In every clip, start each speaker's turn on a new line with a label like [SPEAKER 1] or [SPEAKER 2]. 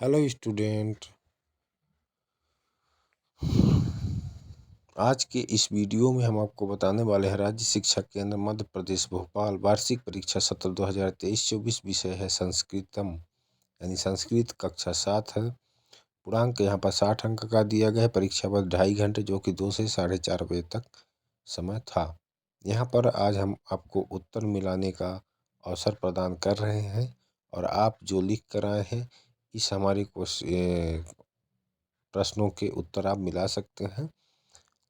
[SPEAKER 1] Hello student. आज के इस वीडियो में हम आपको बताने वाले हैं राज्य शिक्षा केंद्र मध्य प्रदेश भोपाल वार्षिक परीक्षा सत्र 2023-24 विषय है संस्कृतम यानी संस्कृत कक्षा 7 है। पूर्णांक यहाँ पर 60 अंक का दिया गया है। परीक्षा पर 2.5 घंटे जो कि 2 से 4:30 बजे तक समय था। यहाँ पर आज हम आपको उत्तर मिलाने का अवसर प्रदान कर रहे हैं और आप जो लिख कर आए हैं इस हमारे प्रश्नों के उत्तर आप मिला सकते हैं।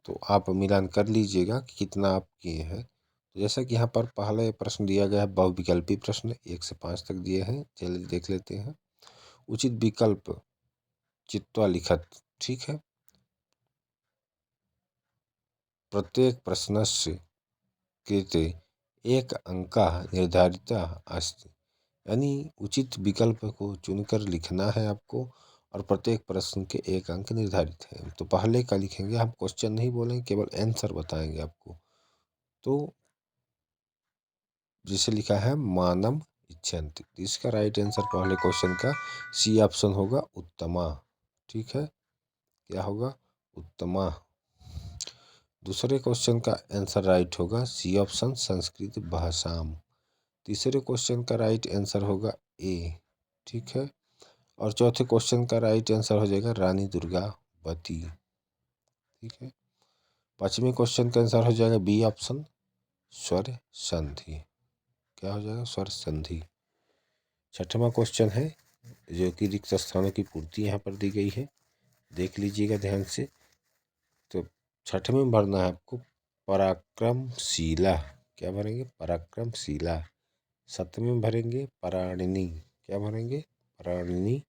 [SPEAKER 1] तो आप मिलान कर लीजिएगा कि कितना आप किए हैं। तो जैसा कि यहाँ पर पहले प्रश्न दिया गया है बहुविकल्पी प्रश्न 1 से 5 तक दिए हैं। चलिए देख लेते हैं। उचित विकल्प चित्वा लिखत। ठीक है। प्रत्येक प्रश्नस्य कृते एक अंकः निर्धारितः अस्ति। यानी उचित विकल्प को चुनकर लिखना है आपको और प्रत्येक प्रश्न के 1 अंक निर्धारित है। तो पहले का लिखेंगे, हम क्वेश्चन नहीं बोलेंगे, केवल आंसर बताएंगे आपको। तो जिसे लिखा है मानम इच्छन्ति, इसका राइट आंसर पहले क्वेश्चन का सी ऑप्शन होगा उत्तमा। ठीक है, क्या होगा? उत्तमा। दूसरे क्वेश्चन का आंसर राइट होगा सी ऑप्शन संस्कृत भाषाम। तीसरे क्वेश्चन का राइट आंसर होगा ए। ठीक है, और चौथे क्वेश्चन का राइट आंसर हो जाएगा रानी दुर्गावती। ठीक है, पांचवें क्वेश्चन का आंसर हो जाएगा बी ऑप्शन स्वर संधि। क्या हो जाएगा? स्वर संधि। छठवां क्वेश्चन है जो कि रिक्त स्थानों की पूर्ति यहाँ पर दी गई है, देख लीजिएगा ध्यान से। तो छठवें में भरना है आपको पराक्रमशीला। क्या भरेंगे? पराक्रमशीला। सप्तमें में भरेंगे पराणिनी। क्या भरेंगे? पराणिनी।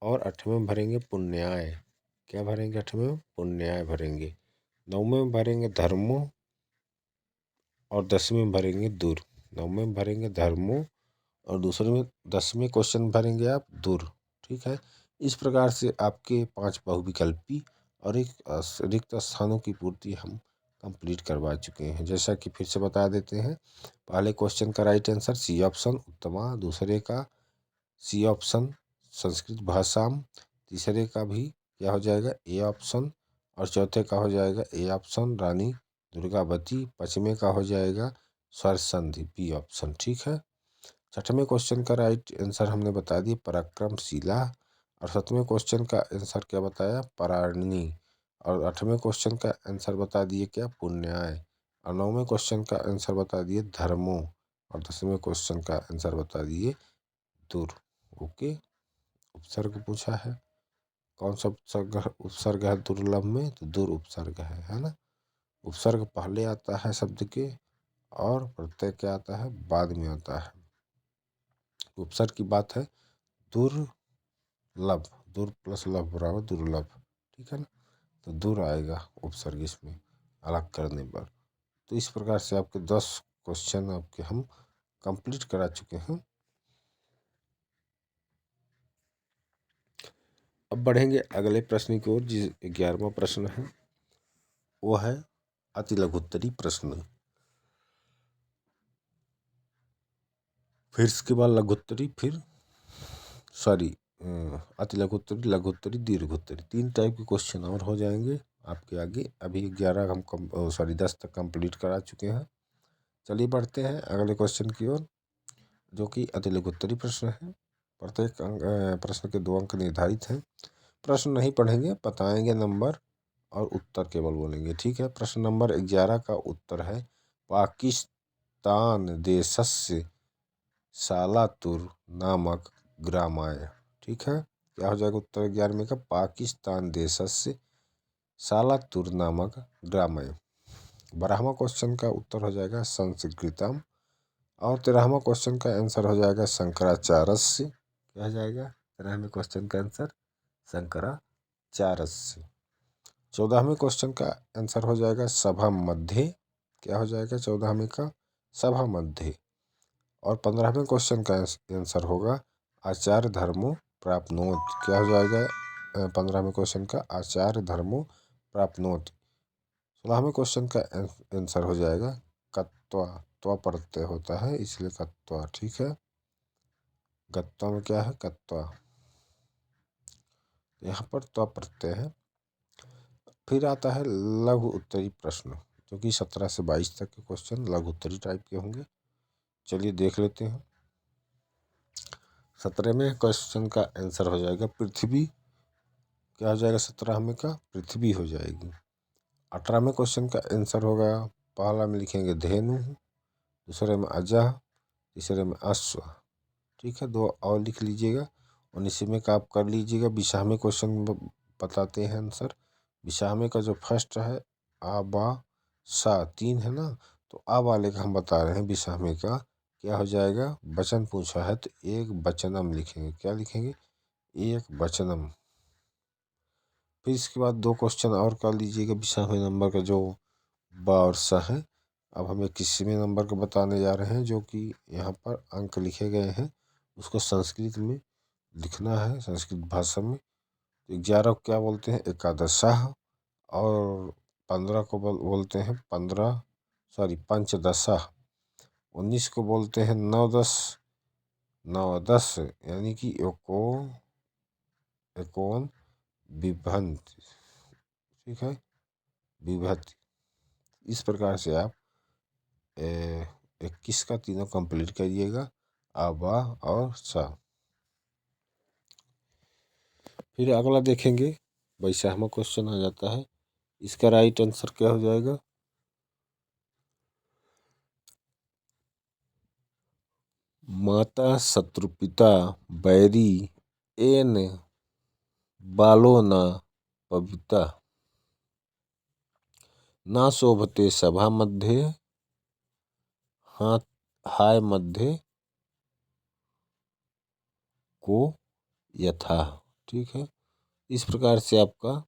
[SPEAKER 1] और 8वें में भरेंगे पुण्याय। क्या भरेंगे? 8वें में पुण्याय भरेंगे। 9वें में भरेंगे धर्मो और 10वें में भरेंगे दूर। 9वें में भरेंगे धर्मो और दूसरे में 10वें क्वेश्चन भरेंगे आप दूर। ठीक है, इस प्रकार से आपके 5 बहुविकल्पी और एक रिक्त स्थानों की पूर्ति हम कंप्लीट करवा चुके हैं। जैसा कि फिर से बता देते हैं, पहले क्वेश्चन का राइट आंसर सी ऑप्शन उत्तमा, दूसरे का सी ऑप्शन संस्कृत भाषाम, तीसरे का भी क्या हो जाएगा? ए ऑप्शन, और चौथे का हो जाएगा ए ऑप्शन रानी दुर्गावती, पांचवें का हो जाएगा स्वर संधि बी ऑप्शन। ठीक है, छठवें क्वेश्चन का राइट आंसर हमने बता दिया पराक्रमशीला, और 7वें क्वेश्चन का आंसर क्या बताया? पराणनी, और 8वें क्वेश्चन का आंसर बता दिए क्या? पुण्याय, और 9वें क्वेश्चन का आंसर बता दिए धर्मो, और 10वें क्वेश्चन का आंसर बता दिए दूर। ओके, उपसर्ग पूछा है, कौन सा उपसर्ग है दुर्लभ में? तो दूर उपसर्ग है ना। उपसर्ग पहले आता है शब्द के और प्रत्यय क्या आता है? बाद में आता है। उपसर्ग की बात है दुर्लभ, दूर प्लस लभ बराबर दुर्लभ। ठीक है ना, तो दूर आएगा उपसर्ग इसमें अलग करने पर। तो इस प्रकार से आपके 10 क्वेश्चन आपके हम कंप्लीट करा चुके हैं। अब बढ़ेंगे अगले प्रश्न की ओर, जिस 11वां प्रश्न है वो है अति लघुत्तरी प्रश्न। फिर इसके बाद लघुत्तरी, फिर सॉरी अति लघुत्तरी, लघुत्तरी, दीर्घोत्तरी, 3 टाइप के क्वेश्चन और हो जाएंगे आपके आगे। अभी 11 हम 10 तक कंप्लीट करा चुके हैं। चलिए बढ़ते हैं अगले क्वेश्चन की ओर, जो कि अति लघुत्तरी प्रश्न है। प्रत्येक प्रश्न के 2 अंक निर्धारित हैं। प्रश्न नहीं पढ़ेंगे, बताएंगे नंबर और उत्तर केवल बोलेंगे। ठीक है, प्रश्न नंबर 11 का उत्तर है पाकिस्तान देशस्य सालातुर नामक ग्रामाय। ठीक है, क्या हो जाएगा उत्तर 11वें का? पाकिस्तान देशस्य सालातुर नामक ग्रामाय। 12वां क्वेश्चन का उत्तर हो जाएगा संस्कृतम, और 13वां क्वेश्चन का आंसर हो जाएगा शंकराचार्य। क्या हो जाएगा 13वें क्वेश्चन का आंसर? शंकराचार्य। 14वें क्वेश्चन का आंसर हो जाएगा सभा मध्य। क्या हो जाएगा 14वें का? सभा मध्य। और 15वें क्वेश्चन का आंसर होगा आचार्य धर्मो प्राप्नोत। क्या हो जाएगा 15वें क्वेश्चन का? आचार्य धर्मो प्राप्नोत। 16वें क्वेश्चन का आंसर हो जाएगा कत्वा। त्वा प्रत्यय होता है इसलिए कत्वा। ठीक है, गत्वा में क्या है? कत्वा। यहाँ पर त्व प्रत्यय है। फिर आता है लघु उत्तरी प्रश्न, जो कि 17 से 22 तक के क्वेश्चन लघु उत्तरी टाइप के होंगे। चलिए देख लेते हैं। 17वें क्वेश्चन का आंसर हो जाएगा पृथ्वी। क्या हो जाएगा 17वें का? पृथ्वी हो जाएगी। 18वें क्वेश्चन का आंसर होगा, पहला में लिखेंगे धेनु, दूसरे में अजह, तीसरे में अश्व। ठीक है, 2 और लिख लीजिएगा। 19वें का आप कर लीजिएगा। 20वें क्वेश्चन बताते हैं आंसर। 20वें का जो फर्स्ट है आ बा सा 3 है ना, तो आ वाले का हम बता रहे हैं। 20वें का क्या हो जाएगा? वचन पूछा है तो एक वचनम लिखेंगे। क्या लिखेंगे? एक वचनम। फिर इसके बाद 2 क्वेश्चन और कर लीजिएगा 20वें नंबर का, जो बा और सा है। अब हम 21वें नंबर को बताने जा रहे हैं, जो कि यहाँ पर अंक लिखे गए हैं, उसको संस्कृत में लिखना है, संस्कृत भाषा में। 11 को क्या बोलते हैं? एकादशाह। और 15 को बोलते हैं पंचदशाह। 19 को बोलते हैं नवदश। नवदश यानी कि एकोन विभंत। ठीक है, विभक्ति। इस प्रकार से आप 21 का तीनों कंप्लीट करिएगा, आ बा और सा। फिर अगला देखेंगे, 22वां क्वेश्चन आ जाता है। इसका राइट आंसर क्या हो जाएगा? माता शत्रु पिता बैरी एन बालो न पविता, ना शोभते सभा मध्ये हाथ हाय मध्ये को यथा। ठीक है, इस प्रकार से आपका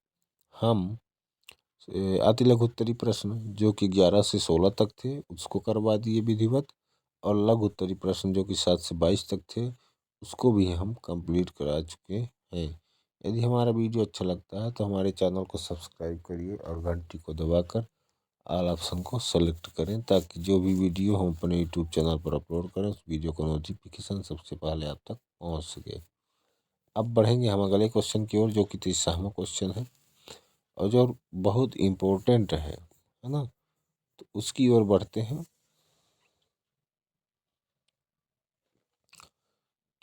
[SPEAKER 1] हम अति लघु उत्तरी प्रश्न, जो कि 11 से 16 तक थे, उसको करवा दिए विधिवत। और लघु उत्तरी प्रश्न जो कि 7 से 22 तक थे, उसको भी हम कंप्लीट करा चुके हैं। यदि हमारा वीडियो अच्छा लगता है तो हमारे चैनल को सब्सक्राइब करिए और घंटी को दबाकर ऑल ऑप्शन को सेलेक्ट करें, ताकि जो भी वीडियो हम अपने यूट्यूब चैनल पर अपलोड करें, उस वीडियो का नोटिफिकेशन सबसे पहले आप तक पहुँच सके। अब बढ़ेंगे हम अगले क्वेश्चन की ओर, जो कि 30वां क्वेश्चन है और जो बहुत इम्पोर्टेंट है ना, तो उसकी ओर बढ़ते हैं।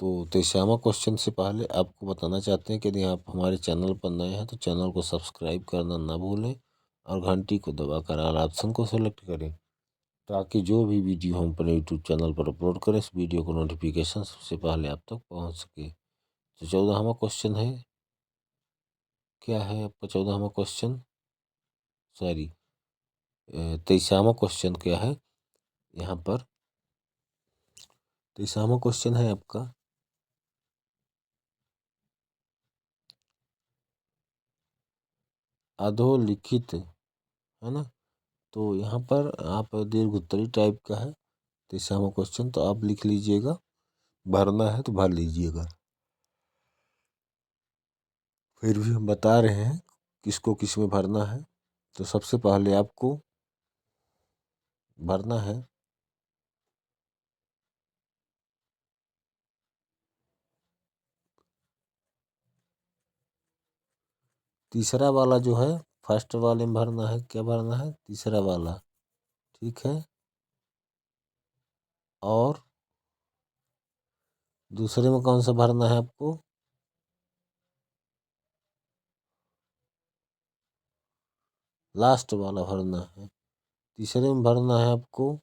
[SPEAKER 1] तो 23वां क्वेश्चन से पहले आपको बताना चाहते हैं कि यदि आप हमारे चैनल पर नए हैं तो चैनल को सब्सक्राइब करना ना भूलें और घंटी को दबाकर ऑल ऑप्शन को सेलेक्ट करें, ताकि जो भी वीडियो हम अपने यूट्यूब चैनल पर अपलोड करें, इस वीडियो को नोटिफिकेशन सबसे पहले आप तक पहुंच सके। तो 14वां क्वेश्चन है, क्या है आपका 14वां क्वेश्चन? सॉरी, 23वां क्वेश्चन क्या है यहाँ पर? 23वां क्वेश्चन है आपका, अधोलिखित, है ना। तो यहाँ पर आप दीर्घ उत्तरी टाइप का है 23वां क्वेश्चन, तो आप लिख लीजिएगा। भरना है तो भर लीजिएगा। फिर भी हम बता रहे हैं किसको किस में भरना है। तो सबसे पहले आपको भरना है तीसरा वाला, जो है फर्स्ट वाले में भरना है। क्या भरना है? तीसरा वाला। ठीक है, और दूसरे में कौन सा भरना है आपको? लास्ट वाला भरना है। तीसरे में भरना है आपको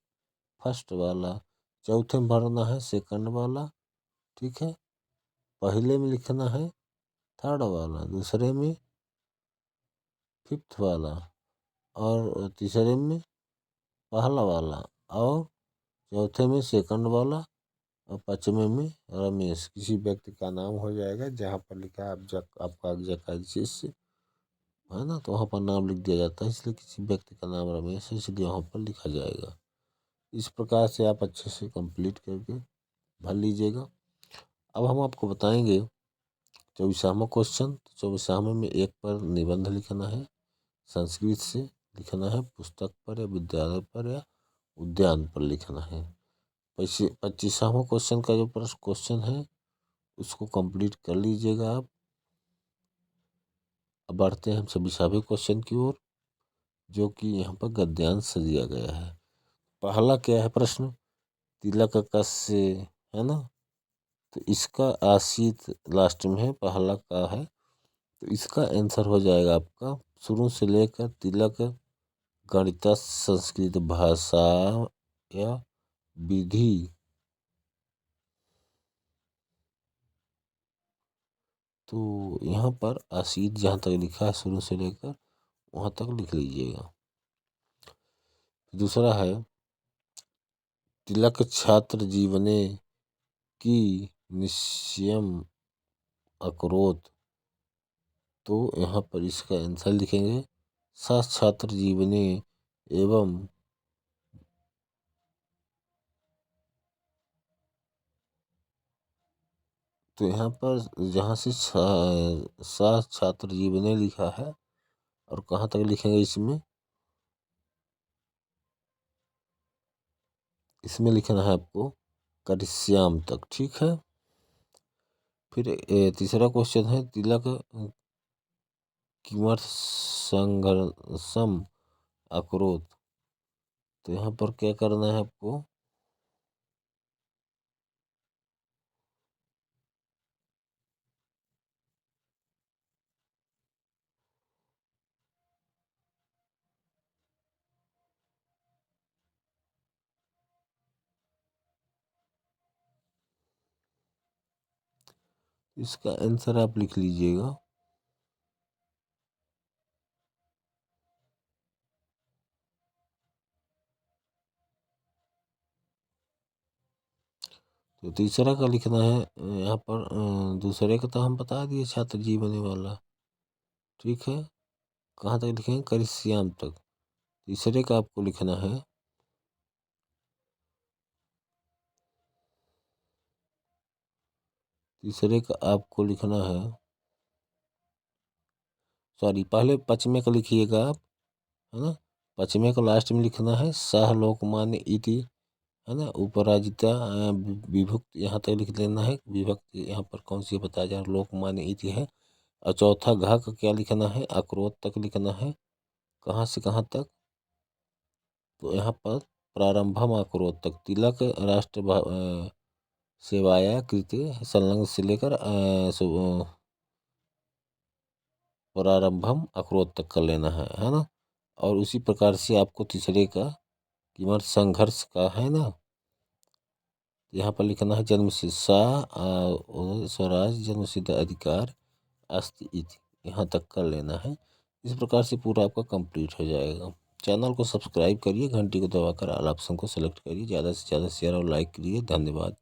[SPEAKER 1] फर्स्ट वाला। चौथे में भरना है सेकंड वाला। ठीक है, पहले में लिखना है थर्ड वाला, दूसरे में फिफ्थ वाला, और तीसरे में पहला वाला, और चौथे में सेकंड वाला, और 5वें में रमेश। किसी व्यक्ति का नाम हो जाएगा, जहाँ पर लिखा है आपका एग्जैक्ट से, है ना, तो वहाँ पर नाम लिख दिया जाता है, इसलिए किसी व्यक्ति का नाम रमेश है, इसलिए वहाँ पर लिखा जाएगा। इस प्रकार से आप अच्छे से कंप्लीट करके भर लीजिएगा। अब हम आपको बताएंगे 24वां क्वेश्चन। 24वें में एक पर निबंध लिखना है, संस्कृत से लिखना है, पुस्तक पर या विद्यालय पर या उद्यान पर लिखना है। 25वां क्वेश्चन का जो प्रश्न क्वेश्चन है, उसको कंप्लीट कर लीजिएगा आप। अब बढ़ते हैं हम 26वें क्वेश्चन की ओर, जो कि यहाँ पर गद्यांश से दिया गया है। पहला क्या है प्रश्न, तिलक का से, है ना, तो इसका आसित लास्ट में है, पहला का है, तो इसका आंसर हो जाएगा आपका शुरू से लेकर तिलक गणित संस्कृत भाषा या विधि। तो यहाँ पर आसित जहाँ तक लिखा है शुरू से लेकर वहाँ तक लिख लीजिएगा। दूसरा है तिलक छात्र जीवने की निश्चयम अकरोत, तो यहाँ पर इसका आंसर लिखेंगे सा छात्र जीवने एवं तो यहाँ पर जहाँ से सा छात्र जीवने लिखा है और कहाँ तक लिखेंगे इसमें, इसमें लिखना है आपको करिश्याम तक, ठीक है। फिर तीसरा क्वेश्चन है तिलक किमर्थ संघर्षम अकरोत, तो यहाँ पर क्या करना है आपको, इसका आंसर आप लिख लीजिएगा तो तीसरा का लिखना है यहाँ पर दूसरे का तो हम बता दिए छात्र जीवनी वाला, ठीक है। कहाँ तक लिखेंगे, करिश्याम तक। तीसरे का आपको लिखना है तीसरे का आपको लिखना है, सॉरी पहले पचमे का लिखिएगा आप, है ना। पचमे का लास्ट में लिखना है सह लोकमान्य इति, है ना, उपराजिता विभक्त यहाँ तक लिख देना है, विभक्त यहाँ पर कौन सी बताया जा रहा, लोकमान्य इति है। और चौथा घ का क्या लिखना है, अक्रोत तक लिखना है। कहाँ से कहाँ तक, तो यहाँ पर प्रारंभम अक्रोत तक, तिलक राष्ट्र सेवाया कृत्य संलग्न से लेकर प्रारंभम अक्रोत तक कर लेना है ना। और उसी प्रकार से आपको तीसरे का कीमत संघर्ष का है ना, यहाँ पर लिखना है जन्म सिद्ध स्वराज जन्म सिद्ध अधिकार अस्ति इति, यहाँ तक कर लेना है। इस प्रकार से पूरा आपका कंप्लीट हो जाएगा। चैनल को सब्सक्राइब करिए, घंटी को दबाकर ऑल ऑप्शन को सेलेक्ट करिए, ज़्यादा से ज़्यादा शेयर और लाइक करिए। धन्यवाद।